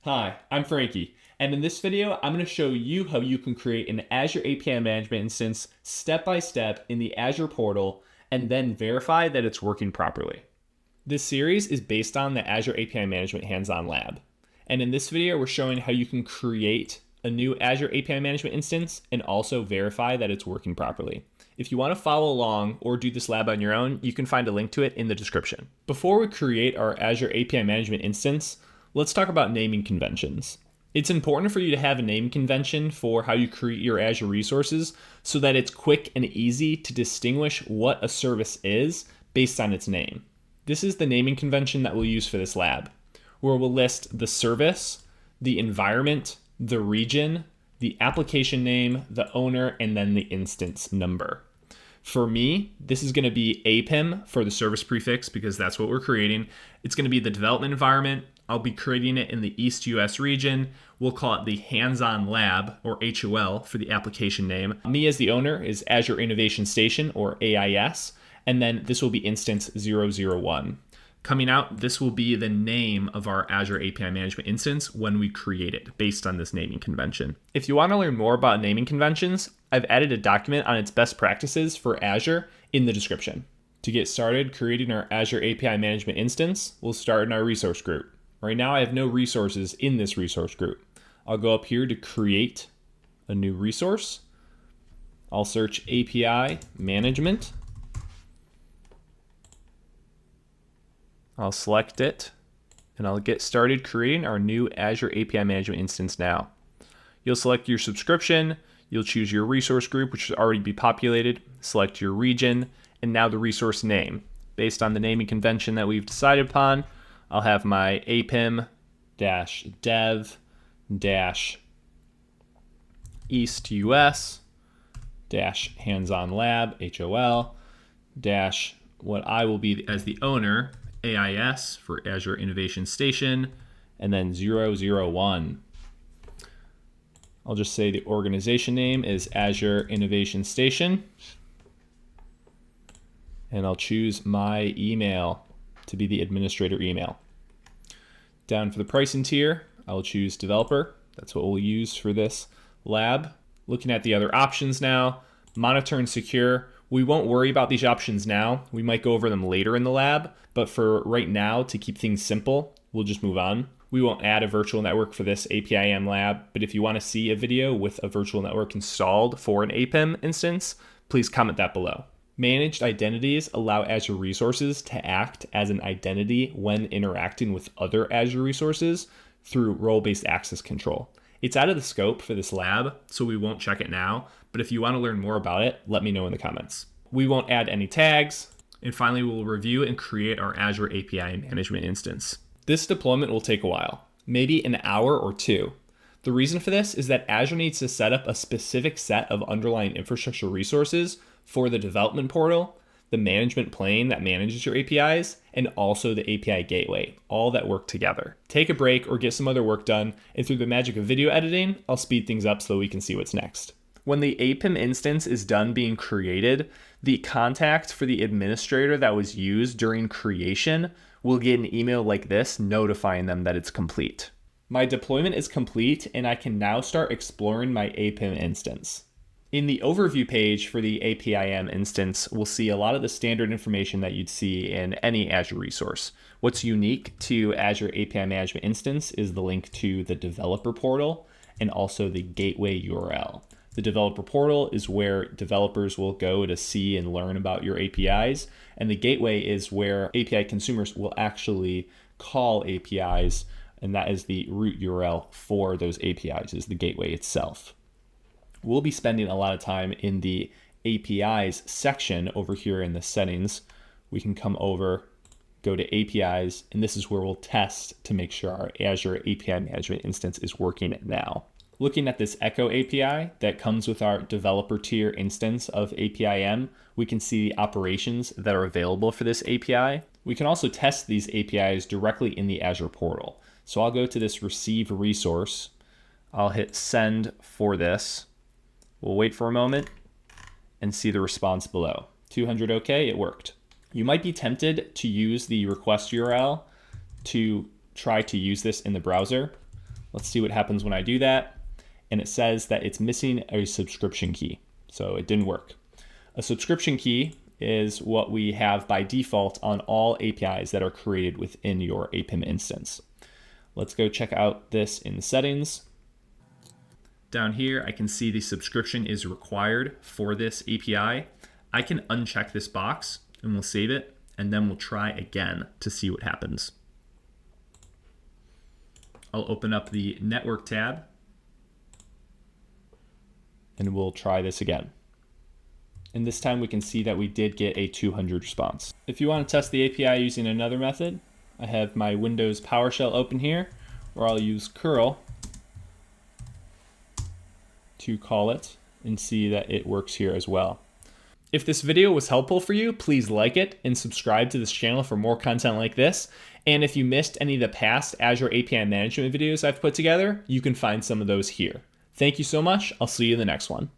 Hi, I'm Frankie, and in this video, I'm going to show you how you can create an Azure API Management instance step by step in the Azure portal and then verify that it's working properly. This series is based on the Azure API Management hands-on lab, and in this video, we're showing how you can create a new Azure API Management instance and also verify that it's working properly. If you want to follow along or do this lab on your own, you can find a link to it in the description. Before we create our Azure API Management instance, let's talk about naming conventions. It's important for you to have a naming convention for how you create your Azure resources so that it's quick and easy to distinguish what a service is based on its name. This is the naming convention that we'll use for this lab, where we'll list the service, the environment, the region, the application name, the owner, and then the instance number. For me, this is going to be APIM for the service prefix because that's what we're creating. It's going to be the development environment. I'll be creating it in the East US region. We'll call it the Hands-On Lab, or HOL, for the application name. Me as the owner is Azure Innovation Station, or AIS, and then this will be instance 001. Coming out, this will be the name of our Azure API Management instance when we create it, based on this naming convention. If you want to learn more about naming conventions, I've added a document on its best practices for Azure in the description. To get started creating our Azure API Management instance, we'll start in our resource group. Right now, I have no resources in this resource group. I'll go up here to create a new resource. I'll search API Management. I'll select it, and I'll get started creating our new Azure API Management instance now. You'll select your subscription, you'll choose your resource group, which should already be populated, select your region, and now the resource name. Based on the naming convention that we've decided upon, I'll have my APIM-dev-East US-hands-on lab, HOL, what I will be as the owner, AIS for Azure Innovation Station, and then 001. I'll just say the organization name is Azure Innovation Station, and I'll choose my email to be the administrator email. Down for the pricing tier, I'll choose developer. That's what we'll use for this lab. Looking at the other options now, monitor and secure. We won't worry about these options now. We might go over them later in the lab, but for right now, to keep things simple, we'll just move on. We won't add a virtual network for this APIM lab, but if you want to see a video with a virtual network installed for an APIM instance, please comment that below. Managed identities allow Azure resources to act as an identity when interacting with other Azure resources through role-based access control. It's out of the scope for this lab, so we won't check it now, but if you want to learn more about it, let me know in the comments. We won't add any tags, and finally, we'll review and create our Azure API Management instance. This deployment will take a while, maybe an hour or two. The reason for this is that Azure needs to set up a specific set of underlying infrastructure resources for the development portal, the management plane that manages your APIs, and also the API gateway, all that work together. Take a break or get some other work done, and through the magic of video editing, I'll speed things up so that we can see what's next. When the APIM instance is done being created, the contact for the administrator that was used during creation will get an email like this notifying them that it's complete. My deployment is complete, and I can now start exploring my APIM instance. In the overview page for the APIM instance, we'll see a lot of the standard information that you'd see in any Azure resource. What's unique to Azure API Management instance is the link to the developer portal and also the gateway URL. The developer portal is where developers will go to see and learn about your APIs, and the gateway is where API consumers will actually call APIs, and that is the root URL for those APIs, is the gateway itself. We'll be spending a lot of time in the APIs section over here in the settings. We can come over, go to APIs, and this is where we'll test to make sure our Azure API Management instance is working now. Looking at this Echo API that comes with our developer tier instance of APIM, we can see the operations that are available for this API. We can also test these APIs directly in the Azure portal. So I'll go to this receive resource. I'll hit send for this. We'll wait for a moment and see the response below. 200 OK, it worked. You might be tempted to use the request URL to try to use this in the browser. Let's see what happens when I do that. And it says that it's missing a subscription key. So it didn't work. A subscription key is what we have by default on all APIs that are created within your APIM instance. Let's go check out this in the settings. Down here, I can see the subscription is required for this API. I can uncheck this box and we'll save it, and then we'll try again to see what happens. I'll open up the network tab and we'll try this again. And this time we can see that we did get a 200 response. If you want to test the API using another method, I have my Windows PowerShell open here, or I'll use curl to call it and see that it works here as well. If this video was helpful for you, please like it and subscribe to this channel for more content like this. And if you missed any of the past Azure API Management videos I've put together, you can find some of those here. Thank you so much. I'll see you in the next one.